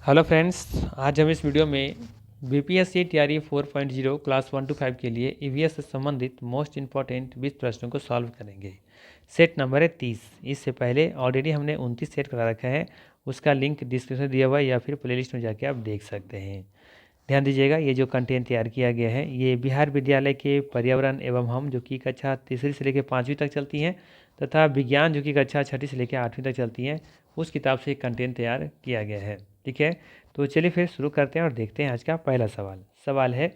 Hello friends, आज हम इस वीडियो में बीपीएससी टीआरई 4.0 क्लास 1 to 5 के लिए ईवीएस से संबंधित मोस्ट इंपॉर्टेंट 20 प्रश्नों को सॉल्व करेंगे। सेट नंबर है 30। इससे पहले ऑलरेडी हमने 29 सेट करा रखा है, उसका लिंक डिस्क्रिप्शन दिया हुआ है या फिर प्लेलिस्ट में जाके आप देख सकते हैं। ध्यान दीजिएगा, ये जो कंटेंट तैयार किया गया है ये बिहार विद्यालय के पर्यावरण एवं हम जो कि कक्षा तीसरी से लेकर 5वीं तक चलती हैं तथा विज्ञान जो कि कक्षा 6ठी से लेकर 8वीं तक चलती हैं उस किताब से कंटेंट तैयार किया गया है। ठीक है, तो चलिए फिर शुरू करते हैं और देखते हैं आज का पहला सवाल है,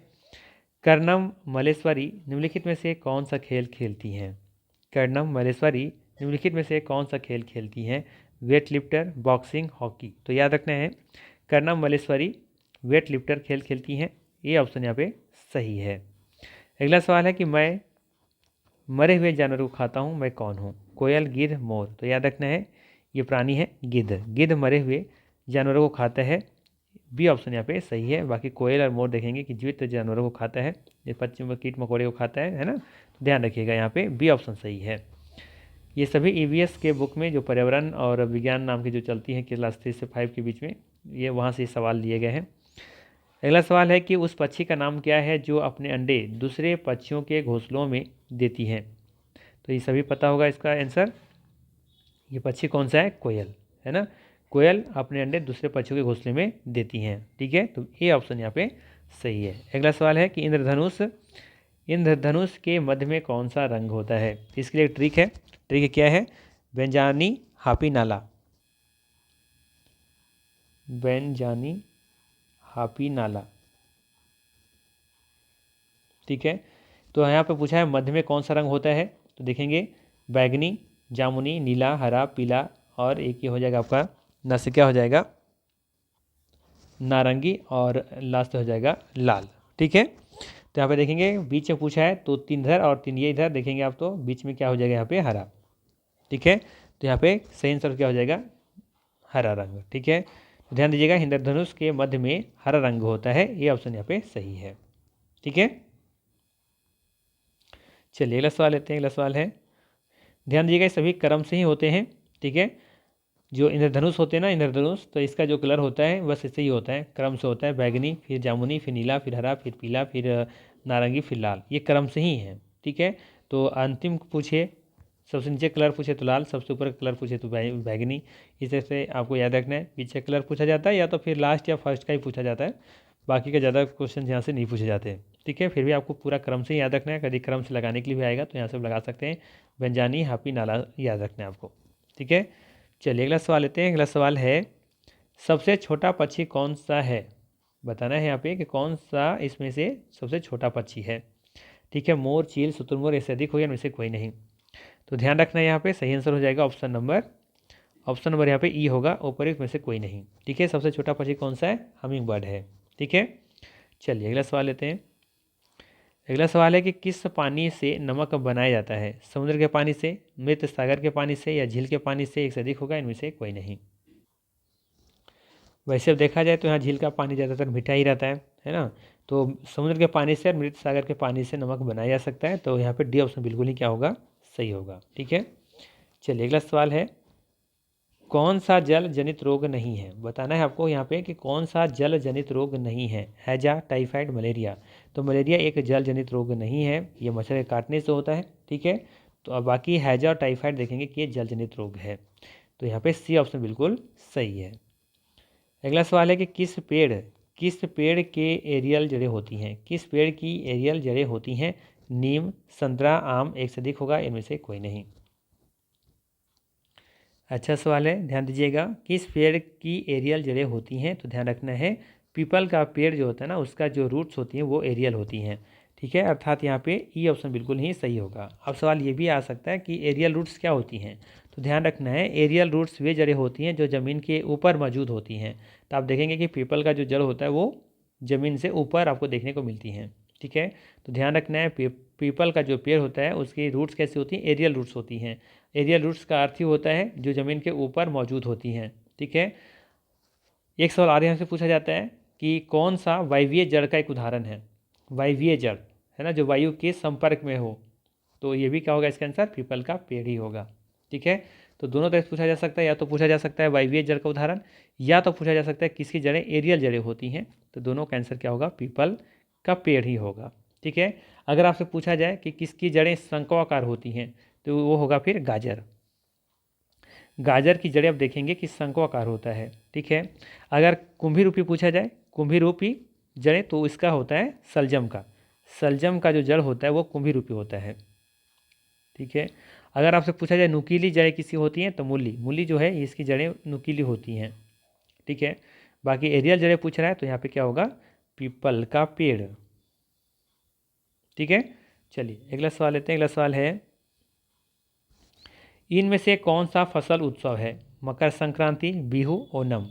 कर्णम मलेश्वरी निम्नलिखित में से कौन सा खेल खेलती हैं? कर्णम मलेश्वरी निम्नलिखित में से कौन सा खेल खेलती हैं? Weight lifter, boxing, hockey. तो याद रखना है, कर्णम मलेश्वरी वेट लिफ्टर खेल खेलती हैं। ये ऑप्शन यहाँ पे सही है। अगला सवाल है कि मैं मरे हुए जानवर को खाता हूँ, मैं कौन हूँ? कोयल, गिद्ध, मोर। तो याद रखना है, ये प्राणी है गिद्ध। गिद्ध मरे हुए जानवरों को खाता है। बी ऑप्शन यहाँ पे सही है। बाकी कोयल और मोर देखेंगे कि जीवित जानवरों को खाता है, ये पक्षी कीट मकोड़े को खाता है ना। तो ध्यान रखिएगा, यहाँ पे बी ऑप्शन सही है। ये सभी ईवीएस के बुक में जो पर्यावरण और विज्ञान नाम की जो चलती हैं क्लास 3 से 5 के बीच में, ये वहाँ से सवाल लिए गए हैं। अगला सवाल है कि उस पक्षी का नाम क्या है जो अपने अंडे दूसरे पक्षियों के घोंसलों में देती हैं? तो ये सभी पता होगा इसका आंसर। ये पक्षी कौन सा है? कोयल, है ना। कोयल अपने अंडे दूसरे पक्षियों के घोंसले में देती हैं। ठीक है, तो ये ऑप्शन यहाँ पे सही है। अगला सवाल है कि इंद्रधनुष के मध्य में कौन सा रंग होता है? इसके लिए ट्रिक है। ट्रिक क्या है? बेंजानी, हापी, नाला। बेंजानी, हापी, नाला। ठीक है, तो यहाँ पे पूछा है मध्य में कौन सा रंग होता है, तो देखेंगे बैगनी, जामुनी, नीला, हरा, पीला और एक ये हो जाएगा आपका नस्य क्या हो जाएगा, नारंगी और लास्ट हो जाएगा लाल। ठीक है, तो यहाँ पे देखेंगे बीच में पूछा है तो 3 इधर और 3 ये इधर देखेंगे आप, तो बीच में क्या हो जाएगा यहाँ पे हरा। ठीक है, तो यहाँ पे सही आंसर क्या हो जाएगा, हरा रंग। ठीक है, तो ध्यान दीजिएगा इंद्रधनुष के मध्य में हरा रंग होता है, ये ऑप्शन यहाँ पे सही है। ठीक है, चलिए अगला सवाल लेते हैं। अगला सवाल है, ध्यान दीजिएगा सभी क्रम से ही होते हैं। ठीक है, जो इंद्रधनुष होते हैं ना, इंद्रधनुष, तो इसका जो कलर होता है बस ऐसे ही होता है, क्रम से होता है। बैगनी, फिर जामुनी, फिर नीला, फिर हरा, फिर पीला, फिर नारंगी, फिर लाल। ये क्रम से ही है। ठीक है, तो अंतिम पूछे, सबसे नीचे कलर पूछे तो लाल, सबसे ऊपर कलर पूछे तो बैगनी। इस तरह से आपको याद रखना है, पीछे कलर पूछा जाता है या तो फिर लास्ट या फर्स्ट का ही पूछा जाता है, बाकी का ज़्यादा क्वेश्चन यहाँ से नहीं पूछे जाते हैं। ठीक है, फिर भी आपको पूरा क्रम से याद रखना है। कभी क्रम से लगाने के लिए भी आएगा तो यहाँ से लगा सकते हैं, बेंजानी, हापी, नाला याद रखना है आपको। ठीक है, चलिए अगला सवाल लेते हैं। अगला सवाल है, सबसे छोटा पक्षी कौन सा है? बताना है यहाँ पे कि कौन सा इसमें से सबसे छोटा पक्षी है। ठीक है, मोर, चील, शुतुरमुर्ग, इससे अधिक हो या इनमें से कोई नहीं। तो ध्यान रखना है, यहाँ पे सही आंसर हो जाएगा ऑप्शन नंबर यहाँ पे ई होगा, ऊपरी में से कोई नहीं। ठीक है, सबसे छोटा पक्षी कौन सा है? हमिंग बर्ड है। ठीक है, चलिए अगला सवाल लेते हैं। अगला सवाल है कि किस पानी से नमक बनाया जाता है? समुद्र के पानी से, मृत सागर के पानी से या झील के पानी से, एक से अधिक होगा, इनमें से कोई नहीं। वैसे अब देखा जाए तो यहाँ झील का पानी ज़्यादातर मीठा ही रहता है ना। तो समुद्र के पानी से और मृत सागर के पानी से नमक बनाया जा सकता है, तो यहाँ पे डी ऑप्शन बिल्कुल ही क्या होगा, सही होगा। ठीक है, चलिए अगला सवाल है, कौन सा जल जनित रोग नहीं है? बताना है आपको यहाँ पे कि कौन सा जल जनित रोग नहीं है। हैजा, टाइफाइड, मलेरिया। तो मलेरिया एक जल जनित रोग नहीं है, ये मच्छर के काटने से होता है। ठीक है, तो अब बाकी हैजा और टाइफाइड देखेंगे कि ये जल जनित रोग है, तो यहाँ पे सी ऑप्शन बिल्कुल सही है। अगला सवाल है कि किस पेड़ के एरियल जड़ें होती हैं? किस पेड़ की एरियल जड़ें होती हैं? नीम, संतरा, आम, एक से अधिक होगा, इनमें से कोई नहीं। अच्छा सवाल है, ध्यान दीजिएगा, किस पेड़ की एरियल जड़ें होती हैं? तो ध्यान रखना है, पीपल का पेड़ जो होता है ना, उसका जो रूट्स होती हैं वो एरियल होती हैं। ठीक है, अर्थात यहाँ पे ई ऑप्शन बिल्कुल ही सही होगा। अब सवाल ये भी आ सकता है कि एरियल रूट्स क्या होती हैं? तो ध्यान रखना है, एरियल रूट्स वे जड़ें होती हैं जो ज़मीन के ऊपर मौजूद होती हैं। तो आप देखेंगे कि पीपल का जो जड़ होता है वो ज़मीन से ऊपर आपको देखने को मिलती हैं। ठीक है, तो ध्यान रखना है, पीपल का जो पेड़ होता है उसकी रूट्स कैसी होती हैं? एरियल रूट्स होती हैं। एरियल रूट्स का अर्थ ही होता है जो ज़मीन के ऊपर मौजूद होती हैं। ठीक है, एक सवाल और यहाँ से पूछा जाता है कि कौन सा वायवीय जड़ का एक उदाहरण है? वायवीय जड़ है ना, जो वायु के संपर्क में हो, तो ये भी क्या होगा इसका आंसर? पीपल का पेड़ ही होगा। ठीक है, तो दोनों तरह से पूछा जा सकता है, या तो पूछा जा सकता है वायवीय जड़ का उदाहरण, या तो पूछा जा सकता है किसकी जड़ें एरियल जड़ें होती हैं। तो दोनों का आंसर क्या होगा, पीपल का पेड़ ही होगा। ठीक है, अगर आपसे पूछा जाए कि किसकी जड़ें शंक्वाकार होती हैं, तो वो होगा फिर गाजर। गाजर की जड़ें आप देखेंगे कि शंक्वाकार होता है। ठीक है, अगर कुंभी रूपी पूछा जाए, कुंभी रूपी जड़ें, तो इसका होता है सलजम का। सलजम का जो जड़ होता है वो कुंभी रूपी होता है। ठीक है, अगर आपसे पूछा जाए नुकीली जड़ें किसकी होती हैं, तो मूली, मूली जो है इसकी जड़ें नुकीली होती हैं। ठीक है, बाकी एरियल जड़ें पूछ रहा है तो यहाँ पे क्या होगा, पीपल का पेड़। ठीक है, चलिए अगला सवाल लेते हैं। अगला सवाल है, इनमें से कौन सा फसल उत्सव है, मकर संक्रांति, बिहू, ओणम।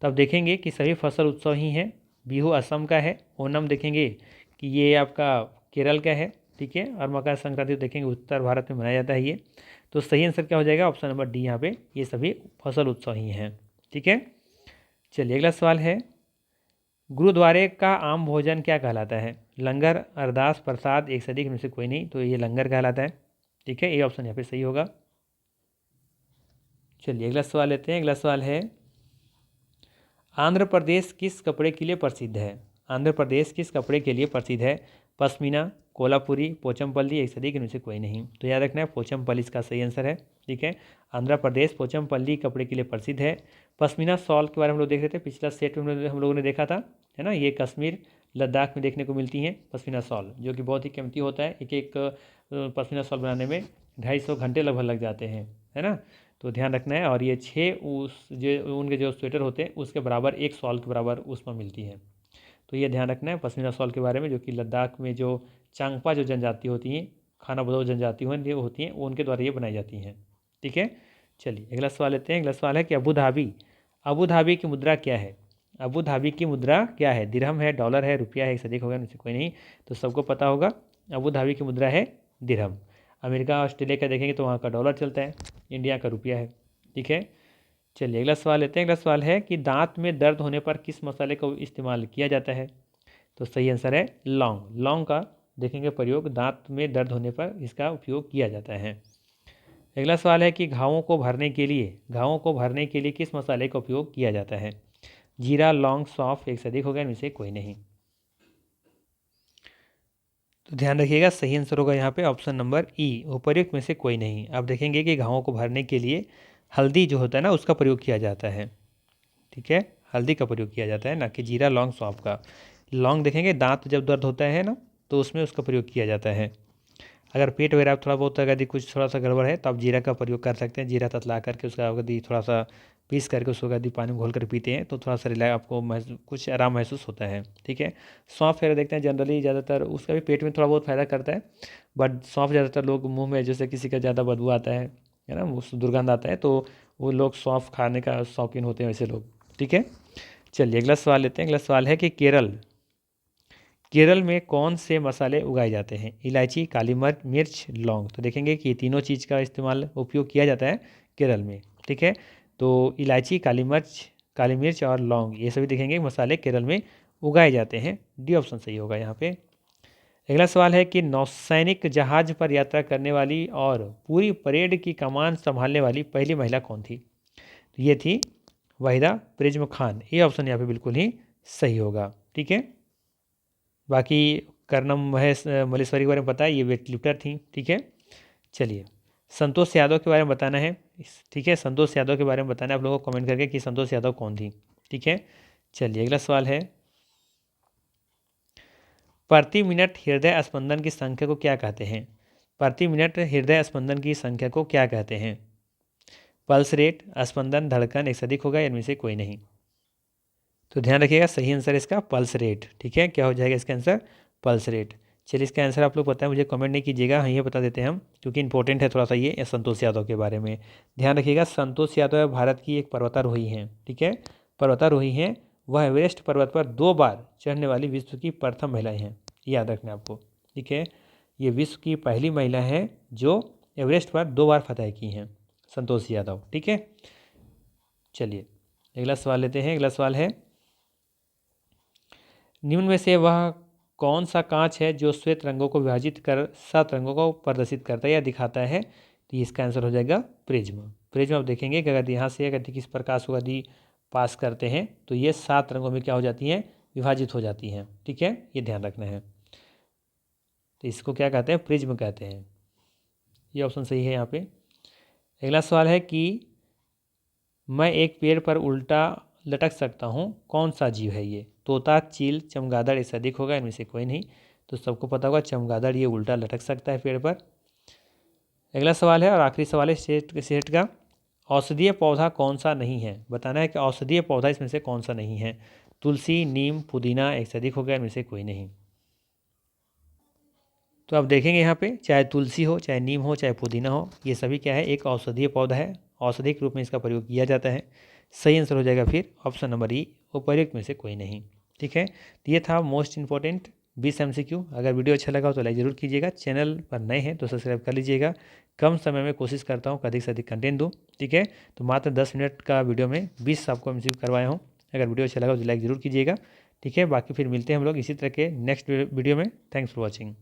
तो अब देखेंगे कि सभी फसल उत्सव ही हैं। बिहू असम का है, ओणम देखेंगे कि ये आपका केरल का है। ठीक है, और मकर संक्रांति देखेंगे उत्तर भारत में मनाया जाता है ये। तो सही आंसर क्या हो जाएगा, ऑप्शन नंबर डी, यहाँ पे ये सभी फसल उत्सव ही हैं। ठीक है, चलिए अगला सवाल है, गुरुद्वारे का आम भोजन क्या कहलाता है, लंगर, अरदास, प्रसाद, एक से अधिक में से कोई नहीं, तो ये लंगर कहलाता है। ठीक है, ये ऑप्शन यहाँ पे सही होगा। चलिए अगला सवाल लेते हैं। अगला सवाल है, आंध्र प्रदेश किस कपड़े के लिए प्रसिद्ध है, आंध्र प्रदेश किस कपड़े के लिए प्रसिद्ध है, पश्मीना, कोल्हापुरी, पोचमपल्ली, एक से अधिक इनमें से कोई नहीं, तो याद रखना है पोचमपल्ली इसका सही आंसर है। ठीक है, आंध्र प्रदेश पोचमपल्ली कपड़े के लिए प्रसिद्ध है। पश्मीना शॉल के बारे में हम लोग देख रहे थे, पिछला सेट में हम लोगों ने देखा था, है ना, ये कश्मीर लद्दाख में देखने को मिलती हैं पश्मीना शॉल, जो कि बहुत ही कीमती होता है। एक एक पश्मीना शॉल बनाने में 250 घंटे लगभग लग जाते हैं, है ना, तो ध्यान रखना है। और ये 6 उस जो उनके जो स्वेटर होते हैं उसके बराबर, एक शॉल के बराबर उसमें मिलती है। तो ये ध्यान रखना है पश्मीना शॉल के बारे में, जो कि लद्दाख में जो चांगपा जो जनजाति होती हैं, खाना बदोश जनजाति होती हैं, वो उनके द्वारा ये बनाई जाती हैं। ठीक है, चलिए अगला सवाल लेते हैं। अगला सवाल है कि अबू धाबी, अबू धाबी की मुद्रा क्या है, अबू धाबी की मुद्रा क्या है, दिरहम है, डॉलर है, रुपया है, एक से अधिक होगा, मुझे कोई नहीं, तो सबको पता होगा अबू धाबी की मुद्रा है दिरहम। अमेरिका ऑस्ट्रेलिया का देखेंगे तो वहाँ का डॉलर चलता है, इंडिया का रुपया है। ठीक है, चलिए अगला सवाल लेते हैं। अगला सवाल है कि दांत में दर्द होने पर किस मसाले का इस्तेमाल किया जाता है, तो सही आंसर है लौंग। लौंग का देखेंगे प्रयोग दांत में दर्द होने पर इसका उपयोग किया जाता है। अगला सवाल है कि घावों को भरने के लिए, घावों को भरने के लिए किस मसाले का उपयोग किया जाता है, जीरा, लौंग, सौंफ, एक से अधिक हो गया, इनमें से कोई नहीं, तो ध्यान रखिएगा सही आंसर होगा यहाँ पे ऑप्शन नंबर ई, उपर्युक्त में से कोई नहीं। आप देखेंगे कि घावों को भरने के लिए हल्दी जो होता है ना उसका प्रयोग किया जाता है। ठीक है, हल्दी का प्रयोग किया जाता है, ना कि जीरा, लौंग, सौंफ का। लौंग देखेंगे दांत जब दर्द होता है ना तो उसमें उसका प्रयोग किया जाता है। अगर पेट वगैरह थोड़ा बहुत अगर यदि कुछ थोड़ा सा गड़बड़ है तो आप जीरा का प्रयोग कर सकते हैं, जीरा ततला करके उसका यदि थोड़ा सा पीस करके उसको यदि पानी में घोल कर पीते हैं तो थोड़ा सा रिलैक्स आपको कुछ आराम महसूस होता है। ठीक है, सौंफ वगैरह देखते हैं जनरली ज़्यादातर उसका भी पेट में थोड़ा बहुत फ़ायदा करता है, बट सौंफ ज़्यादातर लोग मुंह में जैसे किसी का ज़्यादा बदबू आता है ना, उस दुर्गंध आता है, तो वो लोग सौंफ खाने का शौकीन होते हैं वैसे लोग। ठीक है, चलिए अगला सवाल लेते हैं। अगला सवाल है कि केरल, केरल में कौन से मसाले उगाए जाते हैं, इलायची, काली मिर्च, मिर्च, लौंग। तो देखेंगे कि तीनों चीज़ का इस्तेमाल उपयोग किया जाता है केरल में। ठीक है, तो इलायची, काली मिर्च और लौंग ये सभी देखेंगे मसाले केरल में उगाए जाते हैं। डी ऑप्शन सही होगा यहाँ पे। अगला सवाल है कि नौसैनिक जहाज पर यात्रा करने वाली और पूरी परेड की कमान संभालने वाली पहली महिला कौन थी, तो ये थी वाहिदा प्रिज्म खान। ये ऑप्शन यहाँ पे बिल्कुल ही सही होगा। ठीक है, बाकी कर्नम महेश मलेश्वरी के बारे में पता है, ये वेट लिफ्टर थी। ठीक है, चलिए संतोष यादव के बारे में बताना है। ठीक है, संतोष यादव के बारे में बताना है आप लोगों को कमेंट करके कि संतोष यादव कौन थी। ठीक है, चलिए अगला सवाल है, प्रति मिनट हृदय स्पंदन की संख्या को क्या कहते हैं, प्रति मिनट हृदय स्पंदन की संख्या को क्या कहते हैं, पल्स रेट, स्पंदन, धड़कन, एक से अधिक होगा, इनमें से कोई नहीं, तो ध्यान रखिएगा सही आंसर इसका पल्स रेट। ठीक है, क्या हो जाएगा इसका आंसर, पल्स रेट। चलिए इसका आंसर आप लोग पता है मुझे कमेंट नहीं कीजिएगा, हाँ ये बता देते हैं हम, क्योंकि इंपॉर्टेंट है थोड़ा सा ये संतोष यादव के बारे में। ध्यान रखिएगा संतोष यादव भारत की एक पर्वतारोही हैं। ठीक है, पर्वतारोही हैं, वह एवरेस्ट पर्वत पर 2 बार चढ़ने वाली विश्व की प्रथम महिला हैं, याद रखना आपको। ठीक है, ये विश्व की पहली महिला है जो एवरेस्ट पर 2 बार फतह की हैं, संतोष यादव। ठीक है, चलिए अगला सवाल लेते हैं। अगला सवाल है, निम्न में से वह कौन सा कांच है जो श्वेत रंगों को विभाजित कर 7 रंगों को प्रदर्शित करता है या दिखाता है, तो इसका आंसर हो जाएगा प्रिज्म। फ्रिज में आप देखेंगे कि अगर यहाँ से अगर किस प्रकाश को यदि पास करते हैं तो ये 7 रंगों में क्या हो जाती हैं, विभाजित हो जाती हैं। ठीक है, ये ध्यान रखना है। तो इसको क्या कहते हैं, प्रिज्म कहते हैं। ये ऑप्शन सही है यहाँ पे। अगला सवाल है कि मैं एक पेड़ पर उल्टा लटक सकता हूँ, कौन सा जीव है ये? तोता, चील, चमगादड़, इससे अधिक होगा, इनमें से कोई नहीं। तो सबको पता होगा चमगादड़ ये उल्टा लटक सकता है पेड़ पर। अगला सवाल है और आखिरी सवाल है सेट का, औषधीय पौधा कौन सा नहीं है? बताना है कि औषधीय पौधा इसमें से कौन सा नहीं है। तुलसी, नीम, पुदीना, एक से अधिक हो गया, इनमें से कोई नहीं। तो आप देखेंगे यहाँ पे चाहे तुलसी हो, चाहे नीम हो, चाहे पुदीना हो, ये सभी क्या है, एक औषधीय पौधा है। औषधि के रूप में इसका प्रयोग किया जाता है। सही आंसर हो जाएगा फिर ऑप्शन नंबर ई, उपर्युक्त में से कोई नहीं। ठीक है, तो ये था मोस्ट इंपॉर्टेंट 20 MCQ। अगर वीडियो अच्छा लगा हो तो लाइक ज़रूर कीजिएगा। चैनल पर नए हैं तो सब्सक्राइब कर लीजिएगा। कम समय में कोशिश करता हूँ कि अधिक से अधिक कंटेंट दूँ। ठीक है, तो मात्र 10 मिनट का वीडियो में 20 आपको MCQ करवाया हूँ। अगर वीडियो अच्छा लगा तो लाइक ज़रूर कीजिएगा। ठीक है, बाकी फिर मिलते हैं हम लोग इसी तरह के नेक्स्ट वीडियो में। Thanks for watching.